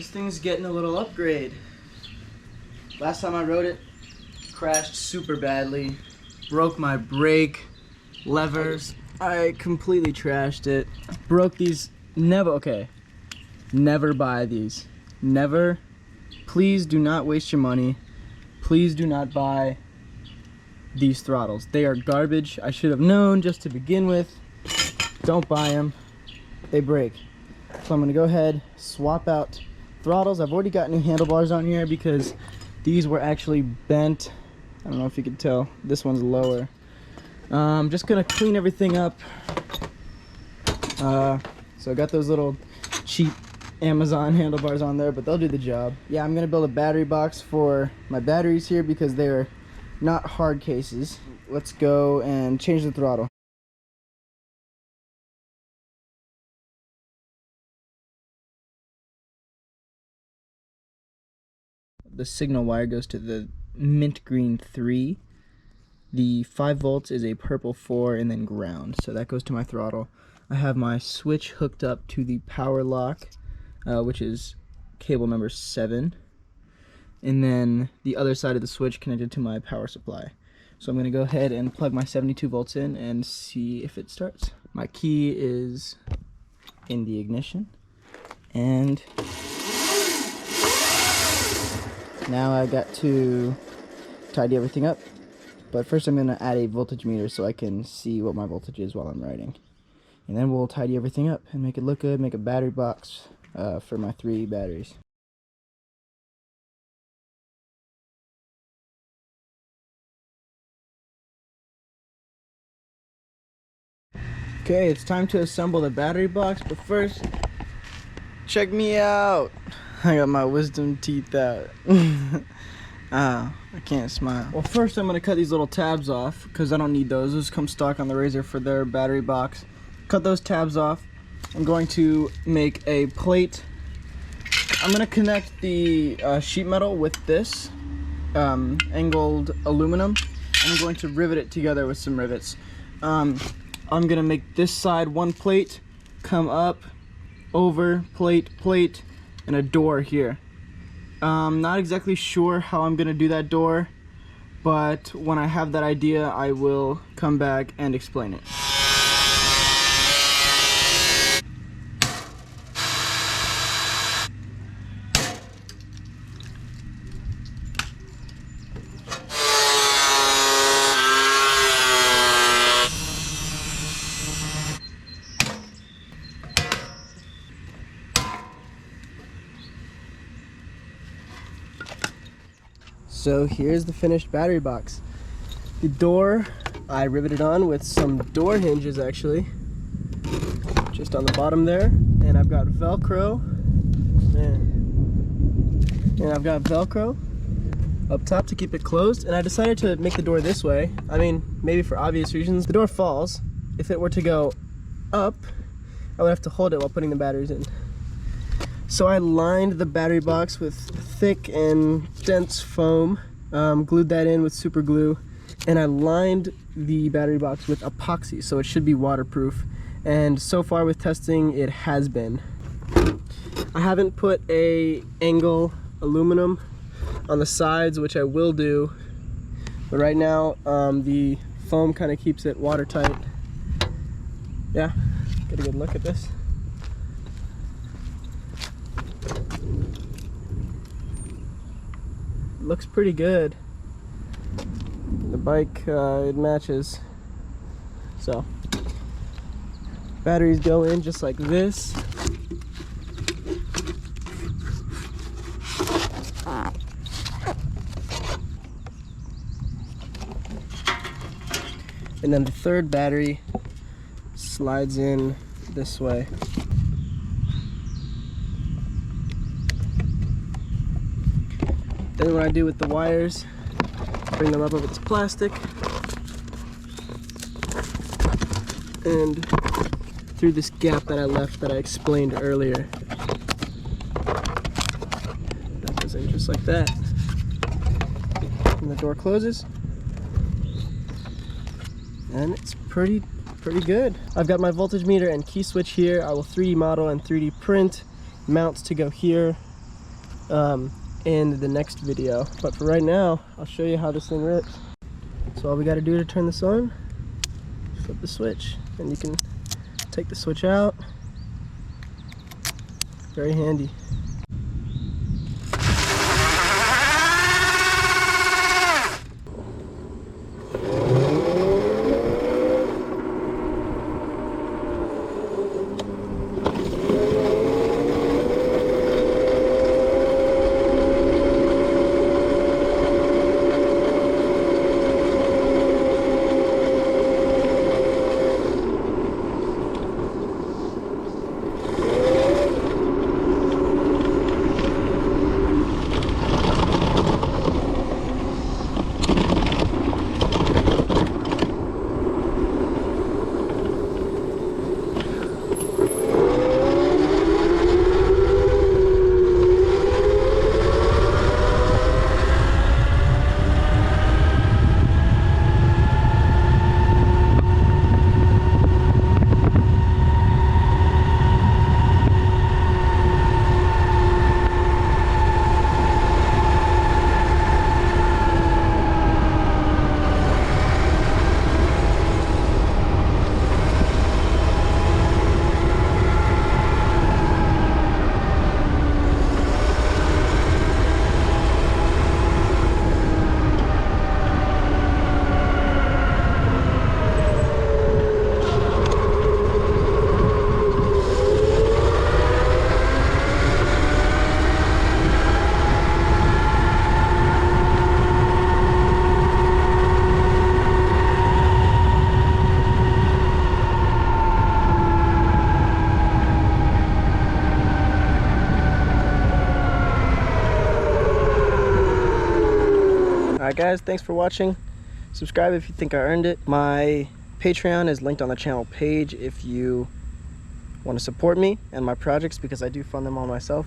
this thing's getting a little upgrade. Last time I rode it, crashed super badly, broke my brake levers. I completely trashed it. Broke these. Never buy these. Never. Please do not waste your money. Please do not buy these throttles. They are garbage. I should have known just to begin with. Don't buy them. They break. So I'm gonna go ahead, swap out throttles. I've already got new handlebars on here because these were actually bent. I don't know if you can tell. This one's lower. I'm just gonna clean everything up. So I got those little cheap Amazon handlebars on there, but they'll do the job. Yeah, I'm gonna build a battery box for my batteries here because they're not hard cases. Let's go and change the throttle. The signal wire goes to the mint green 3. The 5 volts is a purple 4 and then ground. So that goes to my throttle. I have my switch hooked up to the power lock, which is cable number 7. And then the other side of the switch connected to my power supply. So I'm going to go ahead and plug my 72 volts in and see if it starts. My key is in the ignition. And now I got to tidy everything up, but first I'm going to add a voltage meter so I can see what my voltage is while I'm riding. And then we'll tidy everything up and make it look good, make a battery box for my 3 batteries. Okay, it's time to assemble the battery box, but first, check me out. I got my wisdom teeth out. I can't smile. Well, first I'm going to cut these little tabs off because I don't need those. Those come stock on the Razor for their battery box. Cut those tabs off. I'm going to make a plate. I'm going to connect the sheet metal with this angled aluminum. I'm going to rivet it together with some rivets. I'm going to make this side one plate, come up, over, plate, plate, and a door here. Not exactly sure how I'm gonna do that door, but when I have that idea, I will come back and explain it. So here's the finished battery box. The door I riveted on with some door hinges actually, just on the bottom there, and I've got Velcro, and I've got Velcro up top to keep it closed. And I decided to make the door this way. I mean, maybe for obvious reasons. The door falls. If it were to go up, I would have to hold it while putting the batteries in. So I lined the battery box with thick and dense foam, glued that in with super glue, and I lined the battery box with epoxy, so it should be waterproof. And so far with testing, it has been. I haven't put a angle aluminum on the sides, which I will do, but right now the foam kind of keeps it watertight. Yeah, get a good look at this. Looks pretty good. The bike, it matches. So, batteries go in just like this. And then the third battery slides in this way. Then what I do with the wires, bring them up over this plastic and through this gap that I left that I explained earlier. That goes in just like that. And the door closes. And it's pretty good. I've got my voltage meter and key switch here. I will 3D model and 3D print mounts to go here. in the next video. But for right now, I'll show you how this thing rips. So all we got to do to turn this on, flip the switch, and you can take the switch out. Very handy. Alright guys, thanks for watching. Subscribe if you think I earned it. My Patreon is linked on the channel page if you want to support me and my projects, because I do fund them all myself.